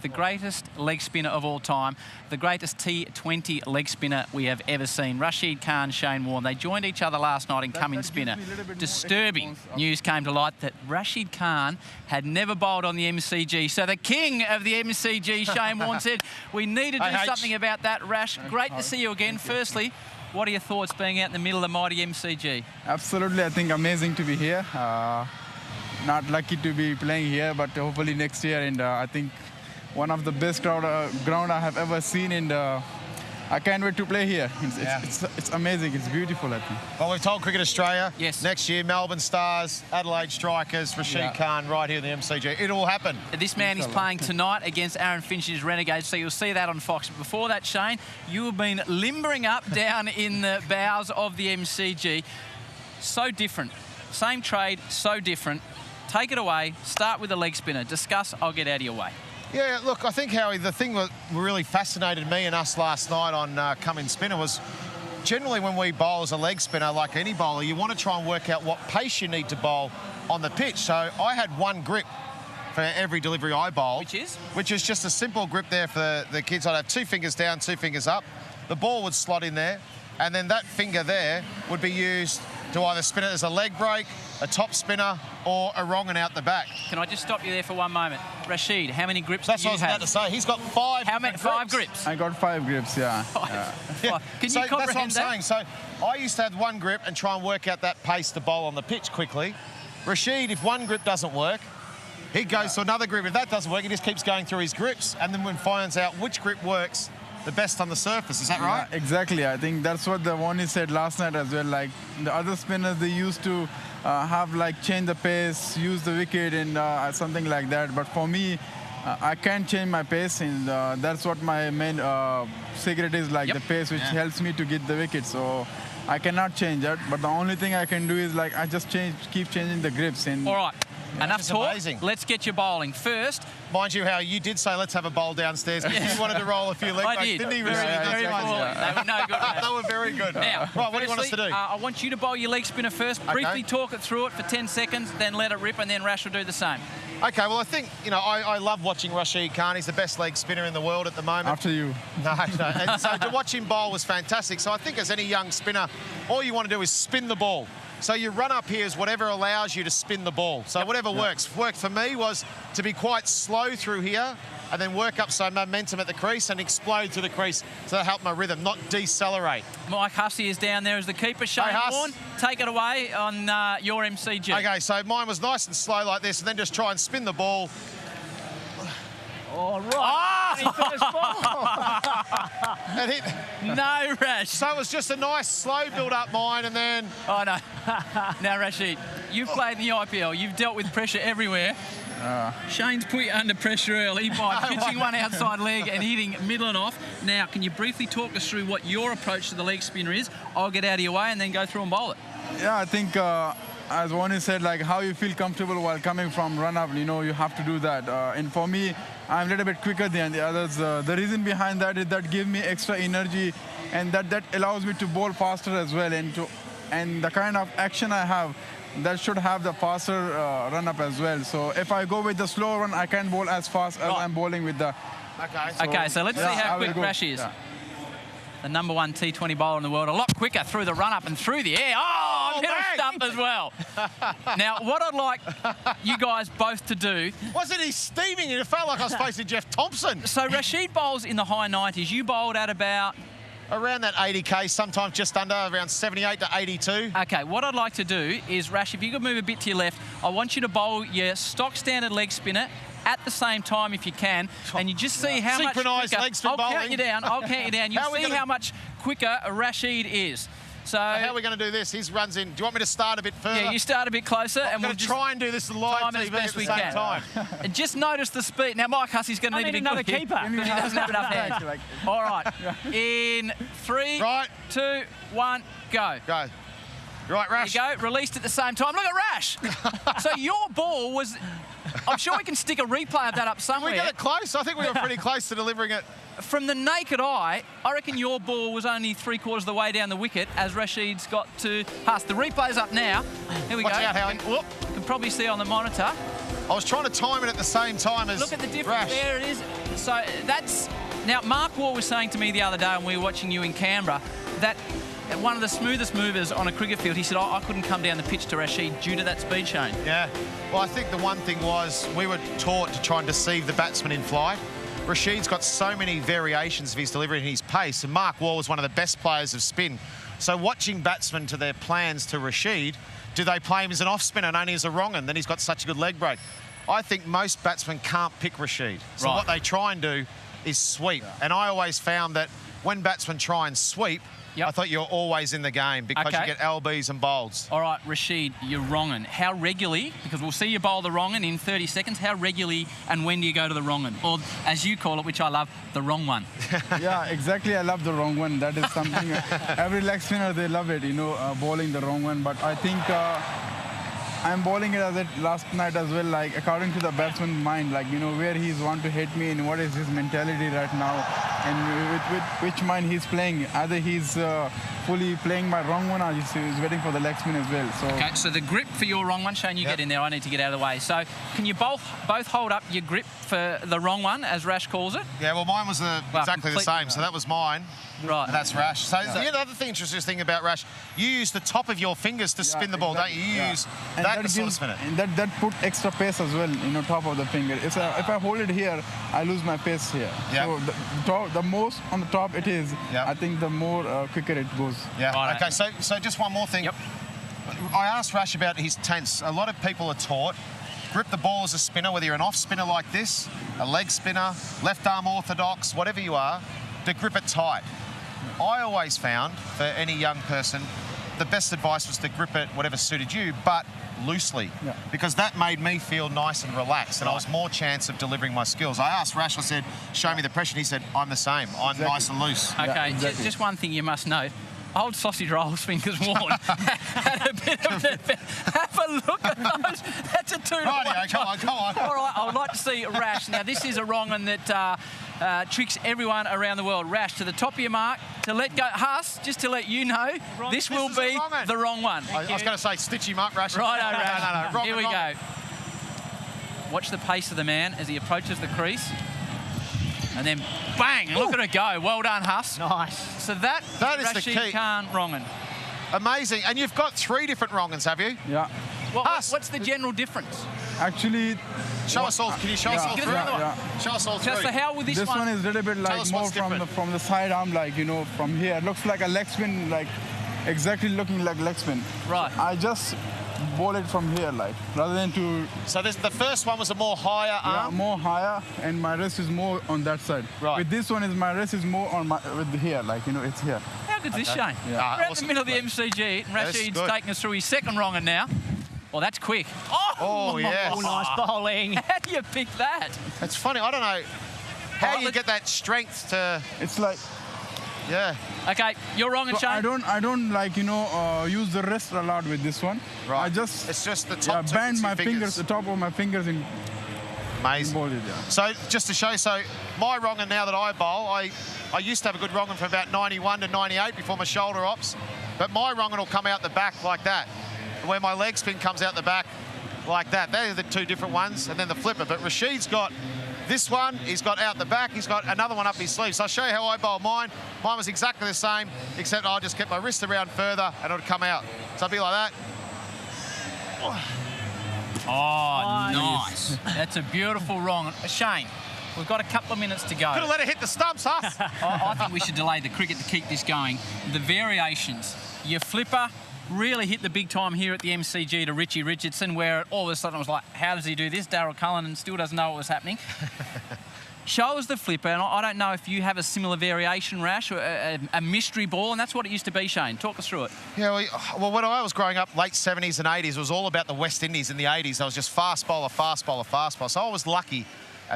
the greatest leg spinner of all time, the greatest T20 leg spinner we have ever seen. Rashid Khan, Shane Warne, they joined each other last night in come-in spinner. Disturbing news came to light that Rashid Khan had never bowled on the MCG. So the king of the MCG, Shane Warne, said, we need to do something about that. Rash, great to see you again. Firstly, what are your thoughts being out in the middle of the mighty MCG? Absolutely, I think amazing to be here. Not lucky to be playing here, but hopefully next year. And I think one of the best ground I have ever seen, and I can't wait to play here. It's amazing. It's beautiful, I think. Well, we've told Cricket Australia, yes, next year, Melbourne Stars, Adelaide Strikers, Rashid Khan right here in the MCG. It will happen. This man is playing tonight against Aaron Finch's Renegades, so you'll see that on Fox. But before that, Shane, you have been limbering up down in the bows of the MCG. So different. Same trade, so different. Take it away. Start with the leg spinner. Discuss. I'll get out of your way. Yeah, look, I think, Howie, the thing that really fascinated me and us last night on come-in spinner was generally when we bowl as a leg spinner, like any bowler, you want to try and work out what pace you need to bowl on the pitch. So I had one grip for every delivery I bowled. Which is? Which is just a simple grip there for the kids. I'd have 2 fingers down, 2 fingers up. The ball would slot in there, and then that finger there would be used to either spin it as a leg break, a top spinner, or a wrong and out the back. Can I just stop you there for one moment? Rashid, how many grips do you have? That's what I was about to say. He's got 5 How many? 5 grips? I got 5 grips, yeah. Yeah. Can you comprehend that's what I'm that? saying. So I used to have one grip and try and work out that pace to bowl on the pitch quickly. Rashid, if one grip doesn't work, he goes to another grip. If that doesn't work, he just keeps going through his grips, and then finds out which grip works the best on the surface. Is that right? Yeah, exactly. I think that's what the one he said last night as well. Like the other spinners, they used to have like change the pace, use the wicket, and something like that. But for me, I can't change my pace, and that's what my main secret is, like the pace, which helps me to get the wicket. So I cannot change that. But the only thing I can do is like I just keep changing the grips. And all right. Enough talk. Amazing. Let's get you bowling. First, mind you, how you did say let's have a bowl downstairs. He wanted to roll a few leg breaks, didn't he? Very poorly. They were no good. They were very good. Now, right, what do you want us to do? I want you to bowl your leg spinner first. Briefly talk it through it for 10 seconds, then let it rip, and then Rash will do the same. Okay, well, I think, you know, I love watching Rashid Khan. He's the best leg spinner in the world at the moment. After you. No. And so to watch him bowl was fantastic. So I think as any young spinner, all you want to do is spin the ball. So your run up here is whatever allows you to spin the ball. So whatever works. Worked for me was to be quite slow through here and then work up some momentum at the crease and explode to the crease. So that helped my rhythm, not decelerate. Mike Hussey is down there as the keeper. Shane Warne, take it away on your MCG. Okay, so mine was nice and slow like this, and then just try and spin the ball. All right. And hit. No, Rash. So it was just a nice slow build-up mine, and then... Oh, no. Now, Rashid, you've played in the IPL. You've dealt with pressure everywhere. Shane's put you under pressure early by pitching one outside leg and hitting middle and off. Now, can you briefly talk us through what your approach to the leg spinner is? I'll get out of your way and then go through and bowl it. Yeah, I think, as one said, like how you feel comfortable while coming from run-up, you know, you have to do that. And for me, I'm a little bit quicker than the others. The reason behind that is that gives me extra energy, and that allows me to bowl faster as well. And the kind of action I have, that should have the faster run-up as well. So if I go with the slow run, I can't bowl as fast as I'm bowling with the... Okay, so let's see how quick Rash is. Yeah. The #1 T20 bowler in the world, a lot quicker through the run-up and through the air. Oh, middle stump as well. Now, what I'd like you guys both to do... Wasn't he steaming it? It felt like I was facing Jeff Thompson. So Rashid bowls in the high 90s. You bowled at about... Around that 80K, sometimes just under, around 78 to 82. Okay, what I'd like to do is, Rash, if you could move a bit to your left, I want you to bowl your stock standard leg spinner at the same time if you can, and you just see how much quicker... leg spin bowling. I'll count you down. You'll see how much quicker Rashid is. So how are we going to do this? His runs in. Do you want me to start a bit further? Yeah, you start a bit closer, and we'll just try and do this live time TV as best at the we same can. time. And just notice the speed. Now, Mike Hussey's going to need another keeper. He doesn't have enough hands. All right. In 3, 2, 1, go. Go. Right, Rash. There you go. Released at the same time. Look at Rash. So your ball was... I'm sure we can stick a replay of that up somewhere. Did we get it close? I think we were pretty close to delivering it. From the naked eye, I reckon your ball was only 3/4 of the way down the wicket as Rashid's got to Huss. The replay's up now. Here we go. Watch out, Howie. You can probably see on the monitor. I was trying to time it at the same time as Look at the difference Rash. there it is. So that's... Now, Mark Waugh was saying to me the other day when we were watching you in Canberra that one of the smoothest movers on a cricket field, he said, I couldn't come down the pitch to Rashid due to that speed, Shane. Yeah. Well, I think the one thing was we were taught to try and deceive the batsman in flight. Rashid's got so many variations of his delivery and his pace, and Mark Waugh was one of the best players of spin. So watching batsmen to their plans to Rashid, do they play him as an off-spinner and only as a wrong-un? Then he's got such a good leg break. I think most batsmen can't pick Rashid. So right. What they try and do is sweep. Yeah. And I always found that when batsmen try and sweep, I thought you're always in the game because you get LBs and bowls. All right, Rashid, you're wrong-un. How regularly, because we'll see you bowl the wrong-un in 30 seconds, how regularly and when do you go to the wrong-un? Or, as you call it, which I love, the wrong one. Yeah, exactly. I love the wrong one. That is something, every leg spinner, they love it, you know, bowling the wrong one. But I think I'm bowling it as it last night as well, like according to the batsman's mind, like, you know, where he's want to hit me and what is his mentality right now and with which mind he's playing. Either he's fully playing my wrong one or he's waiting for the leg spin as well. So. Okay, so the grip for your wrong one, Shane, you get in there. I need to get out of the way. So can you both hold up your grip for the wrong one, as Rash calls it? Yeah, well, mine was exactly the same. So that was mine. Right. And that's Rash. So the other thing, interesting thing about Rash, you use the top of your fingers to spin the ball, don't you? You use that to sort of spin it. And that put extra pace as well, you know, top of the finger. If I hold it here, I lose my pace here. Yep. So the most on the top it is, I think the more quicker it goes. Yeah. Right. Okay, so just one more thing. Yep. I asked Rash about his tense. A lot of people are taught, grip the ball as a spinner, whether you're an off spinner like this, a leg spinner, left arm orthodox, whatever you are, to grip it tight. I always found, for any young person, the best advice was to grip it whatever suited you, but loosely, because that made me feel nice and relaxed, and I was more chance of delivering my skills. I asked Rash, I said, show me the pressure, and he said, I'm the same. I'm nice and loose. Okay, just one thing you must know. Old sausage rolls, fingers worn. Had a bit of have a look at those. That's a 2-1. Rightio, come on. All right, I would like to see Rash. Now, this is a wrong one that tricks everyone around the world. Rash, to the top of your mark, to let go. Huss, just to let you know, this will be the wrong one. I was going to say, stitch him up, Rash. Righto, Rash. No. Wrong. Here we go. Watch the pace of the man as he approaches the crease. And then, bang, look at it go. Well done, Huss. Nice. So that is the Rashid key. Khan wrong-un. Amazing. And you've got 3 different wrong-uns, have you? Yeah. What's the general difference? Actually, show us all. Can you show us all 3? Show us all 3. So how will this one is a little bit like more from the side arm, like, you know, from here. It looks like a leg spin, like exactly looking like leg spin. Right. I just bowl it from here, like, rather than to... So the first one was a more higher arm? Yeah, more higher, and my wrist is more on that side. Right. With this one, my wrist is more on with here, like, you know, it's here. How good's this, Shane? Yeah. We're at the middle of the MCG, and Rashid's taking us through his second wrong-un now. Well, that's quick. Oh yes. Oh, nice bowling. How do you pick that? It's funny, I don't know how you get that strength to... It's like... Yeah. Okay, you're wrong, and So Shane. I don't like, you know, use the wrist a lot with this one. Right. I just... It's just the top bend my fingers, the top of my fingers in... Amazing. Bowl it, So just to show you, so my wrong-un now that I bowl, I used to have a good wrong-un from about 91 to 98 before my shoulder ops, but my wrong-un will come out the back like that, where my leg spin comes out the back like that. They're the 2 different ones, and then the flipper. But Rashid's got this one, he's got out the back, he's got another one up his sleeve. So I'll show you how I bowl mine. Mine was exactly the same, except I just kept my wrist around further and it would come out. So I'd be like that. Oh, nice. That's a beautiful wrong. Shane, we've got a couple of minutes to go. Could have let it hit the stumps, huh? I think we should delay the cricket to keep this going. The variations. Your flipper really hit the big time here at the MCG to Richie Richardson, where all of a sudden it was like, how does he do this? Daryl Cullinan still doesn't know what was happening. Show us the flipper, and I don't know if you have a similar variation, Rash, or a mystery ball, and that's what it used to be, Shane. Talk us through it. Yeah, well, when I was growing up, late 70s and 80s, it was all about the West Indies in the 80s. I was just fast bowler, fast bowler, fast bowler. So I was lucky.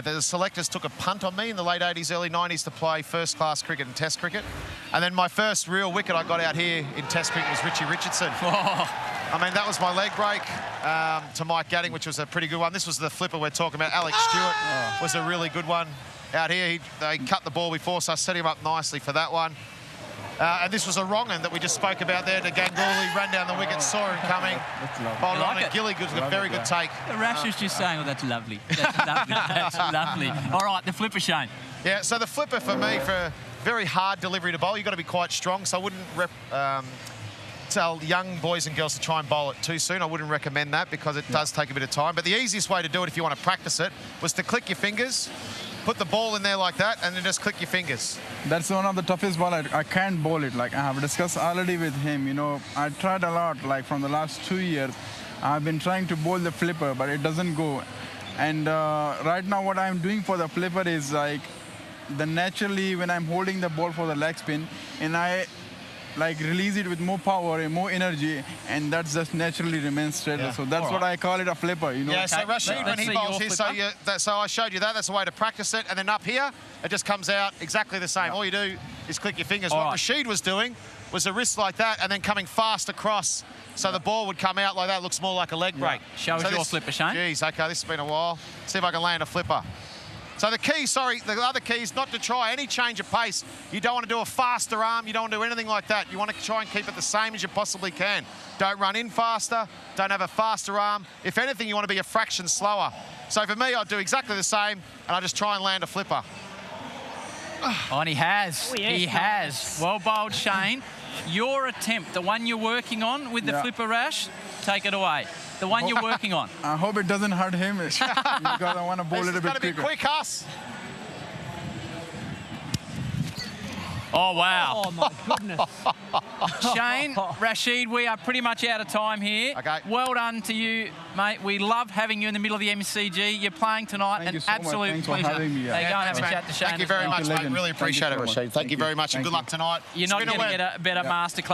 The selectors took a punt on me in the late 80s, early 90s to play first-class cricket and Test cricket. And then my first real wicket I got out here in Test cricket was Richie Richardson. I mean, that was my leg break to Mike Gatting, which was a pretty good one. This was the flipper we're talking about. Alex Stewart was a really good one out here. They cut the ball before, so I set him up nicely for that one. And this was a wrong one that we just spoke about there. The Ganguly ran down the wicket, saw him coming. Bowled on, and Gilly got a very good take. Rash was just saying, oh, that's lovely. That's lovely. That's lovely. All right, the flipper, Shane. Yeah, so the flipper for me, for a very hard delivery to bowl, you've got to be quite strong. So I wouldn't tell young boys and girls to try and bowl it too soon. I wouldn't recommend that because it does take a bit of time. But the easiest way to do it if you want to practice it was to click your fingers, put the ball in there like that, and then just click your fingers. That's one of the toughest ball. I can't bowl it. Like I have discussed already with him, you know, I tried a lot, like from the last 2 years. I've been trying to bowl the flipper, but it doesn't go. And right now what I'm doing for the flipper is like, naturally when I'm holding the ball for the leg spin, and I like release it with more power and more energy, and that just naturally remains straight. Yeah. So that's what I call it, a flipper, you know. Yeah, so Rashid, when he bowls here, so I showed you that. That's a way to practice it. And then up here, it just comes out exactly the same. All you do is click your fingers. What Rashid was doing was a wrist like that and then coming fast across. So the ball would come out like that. It looks more like a leg break. Show us your flipper, Shane. Geez, okay, this has been a while. See if I can land a flipper. So the key, the other key is not to try any change of pace. You don't want to do a faster arm. You don't want to do anything like that. You want to try and keep it the same as you possibly can. Don't run in faster. Don't have a faster arm. If anything, you want to be a fraction slower. So for me, I'd do exactly the same, and I just try and land a flipper. Oh, and he has. Oh, yes, he has. Well bowled, Shane. Your attempt, the one you're working on with the flipper, Rash, take it away. The one you're working on. I hope it doesn't hurt him because I want to bowl a little bit quicker. It's got to be quick, Huss. Oh, wow. Oh, my goodness. Shane, Rashid, we are pretty much out of time here. Okay. Well done to you, mate. We love having you in the middle of the MCG. You're playing tonight. Thank you An so absolute much. Thanks pleasure. for having me. There you go and have a chat to Shane. Thank you very much, mate. Really appreciate it, Rashid. Thank you very much, and good luck tonight. You're not going to get a better masterclass.